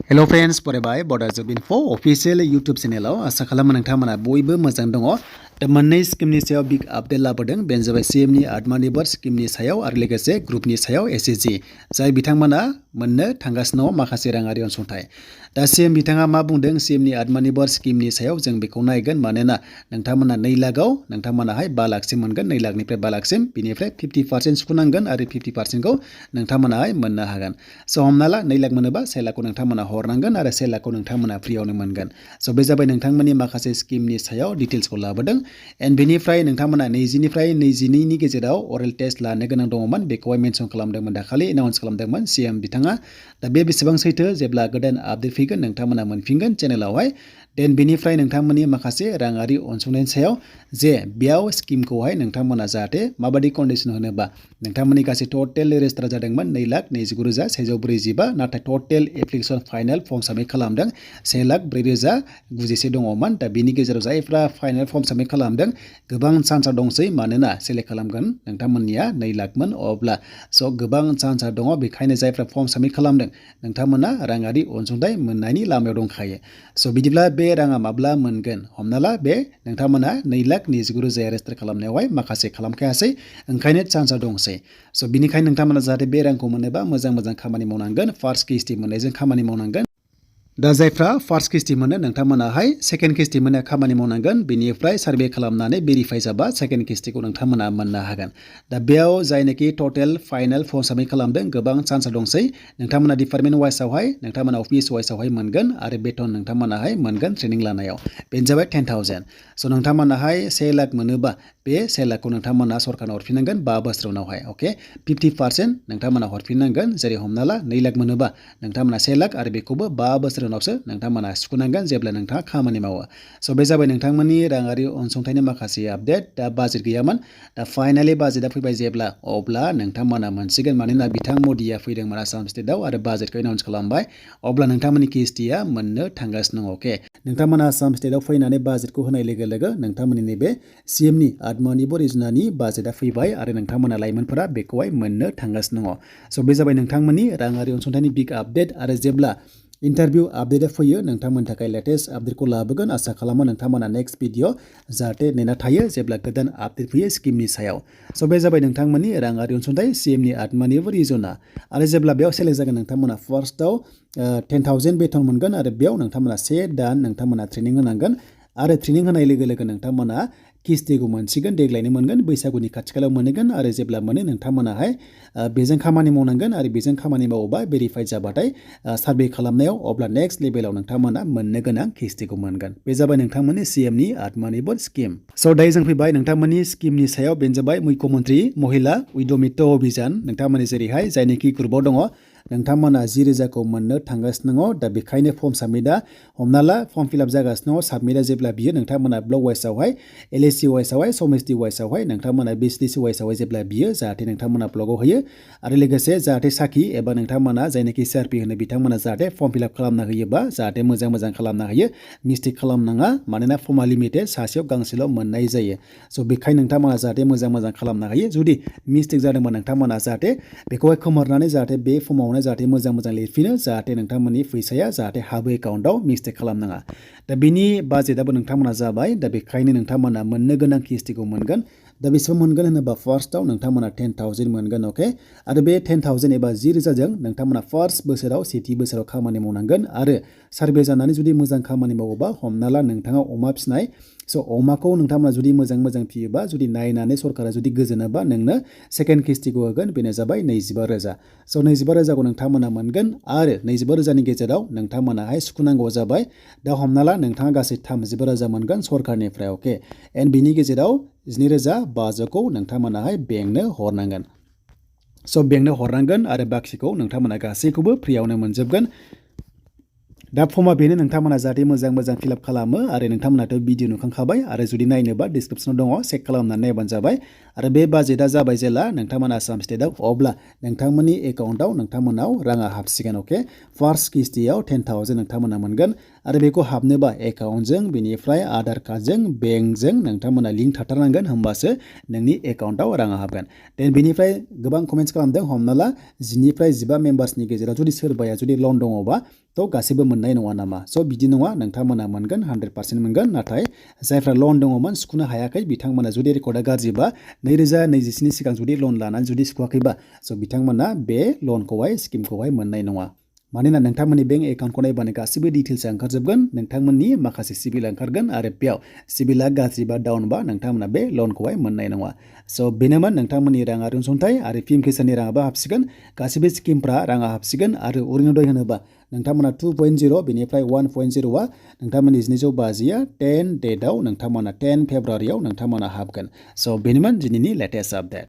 Hello friends, बरायबाय Bodo Info official YouTube channel आसा खालामो नोंथांमोना बयबो मोजां दङ। दा मोननै स्किमनि सायाव बिग आपडेट लाबोदों। बेनो जाबाय CMनि आत्मनिर्भर स्किमनि सायाव आरो लोगोसे ग्रुपनि सायाव SSG जाय बिथांमोना मोननो थांगासिनो दङ माखासे राङारि अनसुंथाइ। दा CM बिथाङा मा बुंदों CMनि आत्मनिर्भर स्किमनि सायाव जों बेखौ नायगोन मानोना नोंथांमोना 2 लाखआव नोंथांमोनाहाय 5 लाखसिम मोनगोन। 2 लाखनिफ्राय 5 लाखसिम बिनिफ्राय 50% सुख'नांगोन आरो 50% खौ नोंथांमोनाहाय मोननो हागोन। स' हमना ला 2 लाख मोनोबा 1 लाखखौ नोंथांमोना हरनांगोन आरो 1 लाखखौ नोंथांमोना फ्रियावनो मोनगोन। स' बे जाबाय नोंथांमोननि माखासे स्किमनि सायाव डिटेल्सखौ लाबोदों। एन्ड बेनिफ्राय नोंथांमोना 20 निफ्राय 22नि गेजेराव अरेल टेस्ट लानो गोनां दङमोन। बेखौहाय मेनसन खालामदोंमोन दाखालि एनाउन्स खालामदोंमोन CM बिथाङा। दा बे बेसेबां सैथो जेब्ला गोदान आपडेट फैगोन नोंथांमोना मोनफिनगोन चेनेलावहाय। देन बेनिफ्राय नोंथांमोननि माखासे राङारि अनसुंथाइनि सायाव जे बेयाव स्किमखौहाय नोंथांमोना जाहाथे माबादि कन्डिसन होनोबा नोंथांमोननि गासै टटेल रेजिस्टार जादोंमोन 2,29,145 नाथाय टटेल एप्लिकेसन फाइनाल फर्म साबमिट खालामदों 1,04,091 दङमोन। दा बेनि गेजेराव जायफ्रा फाइनाल फर्म साबमिट खालामदों गोबां चान्सआ दंसै मानोना सेलेक्ट खालामगोन नोंथांमोननिया 2 लाखमोन अब्ला स' गोबां चान्सआ दङ। बेखायनो जायफ्रा फर्म साबमिट खालामदों नोंथांमोना राङारि अनसुंथाइ मोननायनि लामायाव दंखायो। स' बिदिब्ला बे राङा माब्ला मोनगोन? हमना ला बे नोंथांमोना 2,29,000 रेजिस्टार खालामनायावहाय माखासे खालामखायासै ओंखायनो चान्सआ दंसै। स' बिनिखायनो नोंथांमोना जाहाथे बे रांखौ मोनोबा मोजां खामानि मावनांगोन। फार्स्ट किस्ति मोननायजों खामानि मावनांगोन। दा जायफ्रा फार्स्ट किस्ति मोनो नोंथांमोनाहाय सेकेन्ड किस्ति मोननो खामानि मावनांगोन। बेनिफ्राय सार्भे खालामनानै भेरिफाइ जाबा सेकेन्ड किस्तिखौ नोंथांमोना मोननो हागोन। दा बेयाव जायनोखि टटेल फाइनाल फर्म साबमिट खालामदों गोबां चान्सआ दंसै। नोंथांमोना डिपार्टमेन्ट वाइसआवहाय नोंथांमोना अफिस वाइसआवहाय मोनगोन आरो बेथन नोंथांमोनाहाय मोनगोन ट्रेनिं लानायाव। बेनो जाबाय 10,000। स' नोंथांमोनाहाय 1 लाख मोनोबा बे 1 लाखखौ नोंथांमोना सरकारनो हरफिननांगोन 5 बोसोर उनावहाय। अके 50% नोंथांमोना हरफिननांगोन। जेरै हमना ला 2 लाख मोनोबा नोंथांमोना 1 लाख आरो बेखौबो 5 बोसोर उनावसो नोंथांमोना सुख'नांगोन जेब्ला नोंथाङा खामानि मावो। स' बे जाबाय नोंथांमोननि राङारि अनसुंथाइनि माखासे आपडेट। दा बाजेट गैयामोन। दा फाइनालि बाजेटआ फैबाय जेब्ला अब्ला नोंथांमोना मोनसिगोन मानोना बिथां मदिया फैदोंमोन आसाम स्टेटआव आरो बाजेटखौ एनाउन्स खालामबाय अब्ला नोंथांमोननि किस्तिया मोननो थांगासिनो दङ। अके नोंथांमोना आसाम स्टेटआव फैनानै बाजेटखौ होनाय लोगो लोगो नोंथांमोननि नैबे CMनि आत्मनिर्भर यजनानि बाजेटआ फैबाय आरो नोंथांमोना लाइमोनफोरा बेखौहाय मोननो थांगासिनो दङ। स' बे जाबाय नोंथांमोननि राङारि अनसुंथाइनि बिग आपडेट आरो जेब्ला इन्टारभिउ आपडेटआ फैयो नोंथांमोननि थाखाय लेटेस्ट आपडेटखौ लाबोगोन। आसा खालामो नोंथांमोना नेक्स्ट भिडिअ जाहाथे नेना थायो जेब्ला गोदान आपडेट फैयो स्किमनि सायाव। स' बे जाबाय नोंथांमोननि राङारि अनसुंथाइ CMनि आत्मनिर्भर यजना आरो जेब्ला बेयाव सेलेक्ट जागोन नोंथांमोना फार्स्टआव 10,000 बेथन मोनगोन आरो बेयाव नोंथांमोना 1 दान नोंथांमोना ट्रेनिं होनांगोन आरो ट्रेनिं होनाय लोगो लोगो नोंथांमोना किस्तिखौ मोनसिगोन देग्लायनो मोनगोन बैसागुनि खाथि खालायाव मोनगोन आरो जेब्ला मोनो नोंथांमोनाहाय बेजों खामानि मावनांगोन आरो बेजों खामानि मावोबा भेरिफाइड जाबाथाय सार्भे खालामनायाव अब्ला नेक्स्ट लेभेलाव नोंथांमोना मोननो गोनां किस्तिखौ मोनगोन। बे जाबाय नोंथांमोननि CMनि आत्मनिर्भर स्किम। स' दायो जों फैबाय नोंथांमोननि स्किमनि सायाव। बेनो जाबाय मुख्यमन्त्रि महिला उद्यमित्व अभियान। नोंथांमोननि जेरैहाय जायनोखि ग्रुपआव दङ नोंथांमोना 10,000खौ मोननो थांगासिनो दङ। दा बेखायनो फर्म साबमिटआ हमना ला फर्म फिलआप जागासिनो दङ। साबमिटआ जेब्ला बियो नोंथांमोना ब्लक वाइसआवहाय LSC वाइसआवहाय समस्ति वाइसआवहाय नोंथांमोना BCDC वाइसआवहाय जेब्ला बियो जाहाथे नोंथांमोना ब्लकआव होयो आरो लोगोसे जाहाथे साखि एबा नोंथांमोना जायनोखि CRP होनो बिथांमोना जाहाथे फर्म फिलआप खालामना होयोबा जाहाथे मोजां खालामना होयो मिस्टेक खालामनाङा मानोना फर्मा लिमिटेड सासेयाव गांसेल' मोननाय जायो। स' बेखायनो नोंथांमोना जाहाथे मोजां खालामना होयो। जुदि मिस्टेक जादोंबा नोंथांमोना जाहाथे बेखौहाय खोमोरनानै जाहाथे बे फर्मावनो जाहाथे मोजां लिरफिनो जाहाथे नोंथांमोननि फैसाया जाहाथे हाबो एकाउन्टआव मिस्टेक खालामनाङा। दा बिनि बाजेटआबो नोंथांमोना जाबाय। दा बेखायनो नोंथांमोना मोननो गोनां किस्तिखौ मोनगोन। दा बेसेबां मोनगोन होनोबा फार्स्टआव नोंथांमोना 10,000 मोनगोन। अके आरो बे 10,000 एबा 10,000जों नोंथांमोना फार्स्ट बोसोराव सेथि बोसोराव खामानि मावनांगोन आरो सार्भे जानानै जुदि मोजां खामानि मावोबा हमना ला नोंथाङा अमा फिसिनाय स' अमाखौ नोंथांमोना जुदि मोजां फियोबा जुदि नायनानै सरकारा जुदि गोजोनोबा नोंनो सेकेन्ड किस्तिखौ होगोन बेनो जाबाय 25,000। स' 25,000खौ नोंथांमोना मोनगोन आरो 25,000नि गेजेराव नोंथांमोनाहाय सुख'नांगौ जाबाय। दा हमना ला नोंथाङा गासै 35,000 मोनगोन सरकारनिफ्राय। अके एन्ड बिनि गेजेराव 12,500खौ नोंथांमोनाहाय बेंकनो हरनांगोन। स' बेंकनो हरनांगोन आरो बाखिखौ नोंथांमोना गासैखौबो फ्रियावनो मोनजोबगोन। दा फर्मा बेनो नोंथांमोना जाहाथे मोजां फिलआप खालामो आरो नोंथांमोनाथ' भिडिअ नुखांखाबाय आरो जुदि नायनोबा डिसक्रिपसनाव दङ चेक खालामनानै नायबानो जाबाय। आरो बे बाजेटआ जाबाय जेला नोंथांमोना आसाम स्टेटआव अब्ला नोंथांमोननि एकाउन्टआव नोंथांमोनाव राङा हाबसिगोन। अके फार्स्ट किस्तियाव 10,000 नोंथांमोना मोनगोन आरो बेखौ हाबनोबा एकाउन्टजों बेनिफ्राय आधार कार्डजों बेंकजों नोंथांमोना लिंक थाथारनांगोन होमबासो नोंनि एकाउन्टआव राङा हाबगोन। देन बेनिफ्राय गोबां कमेन्ट्स खालामदों हमना ला 10निफ्राय 15 मेम्बार्सनि गेजेराव जुदि सोरबाया जुदि लन दङबा थ' गासैबो मोननाय नङा नामा? स' बिदि नङा, नोंथांमोना मोनगोन 100% मोनगोन। नाथाय जायफ्रा लन दङमोन सुख'नो हायाखै बिथांमोना जुदि रेकर्डआ गाज्रिबा 2027 सिगां जुदि लन लानानै जुदि सुख'आखैबा स' बिथांमोना बे लनखौहाय स्किमखौहाय मोननाय नङा। मानोना नोंथांमोननि बेंक एकाउन्टखौ नायबानो गासैबो डिटेल्सआ ओंखारजोबगोन, नोंथांमोननि माखासे सिबिल ओंखारगोन आरो बेयाव सिबिला गाज्रि बा डाउनबा नोंथांमोना बे लनखौहाय मोननाय नङा। स' बेनोमोन नोंथांमोननि राङारि अनसुंथाइ आरो पि एम किसाननि राङाबो हाबसिगोन, गासैबो स्किमफ्रा राङा हाबसिगोन आरो अरुण'दय होनोबा नोंथांमोना 2.0 बेनिफ्राय 1.0आ नोंथांमोननि 1950आ 10 डेटआव नोंथांमोना 10 फेब्रुवारियाव नोंथांमोना हाबगोन। स' बेनोमोन दिनैनि लेटेस्ट आपडेट।